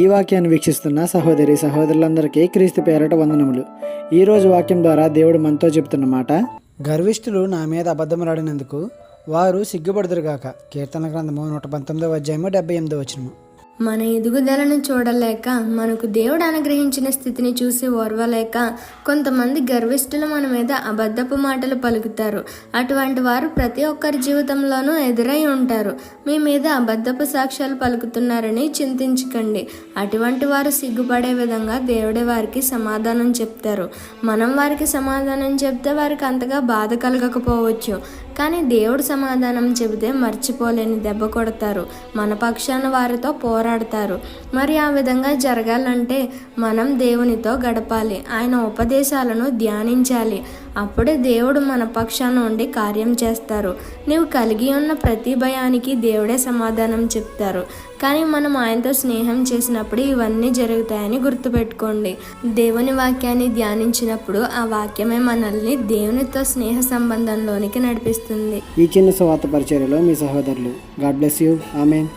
ఈ వాక్యాన్ని వీక్షిస్తున్న సహోదరి సహోదరులందరికీ క్రీస్తు పేరట వందనములు. ఈరోజు వాక్యం ద్వారా దేవుడు మనతో చెబుతున్న మాట, గర్విష్ఠులు నా మీద అబద్ధములాడినందుకు వారు సిగ్గుపడుదురుగాక. కీర్తన గ్రంథము 119వ అధ్యాయము 78వ వచనము. మన ఎదుగుదలను చూడలేక, మనకు దేవుడు అనుగ్రహించిన స్థితిని చూసి ఓర్వలేక కొంతమంది గర్విష్ఠులు మన మీద అబద్ధపు మాటలు పలుకుతారు. అటువంటి వారు ప్రతి ఒక్కరి జీవితంలోనూ ఎదురై ఉంటారు. మీ మీద అబద్ధపు సాక్ష్యాలు పలుకుతున్నారని చింతించకండి. అటువంటి వారు సిగ్గుపడే విధంగా దేవుడే వారికి సమాధానం చెప్తారు. మనం వారికి సమాధానం చెప్తే వారికి అంతగా బాధ కలగకపోవచ్చు, కానీ దేవుడు సమాధానం చెబితే మర్చిపోలేని దెబ్బ కొడతారు. మన పక్షాన వారితో పోరాడతారు. మరి ఆ విధంగా జరగాలంటే మనం దేవునితో గడపాలి, ఆయన ఉపదేశాలను ధ్యానించాలి. అప్పుడే దేవుడు మన పక్షాన ఉండి కార్యం చేస్తారు. నీవు కలిగి ఉన్న ప్రతి భయానికి దేవుడే సమాధానం చెప్తారు. కానీ మనం ఆయనతో స్నేహం చేసినప్పుడు ఇవన్నీ జరుగుతాయని గుర్తుపెట్టుకోండి. దేవుని వాక్యాన్ని ధ్యానించినప్పుడు ఆ వాక్యమే మనల్ని దేవునితో స్నేహ సంబంధంలోనికి నడిపిస్తుంది. ఈ చిన్న సువార్త పరిచర్యలో మీ సహోదరులు. God bless you. ఆమేన్.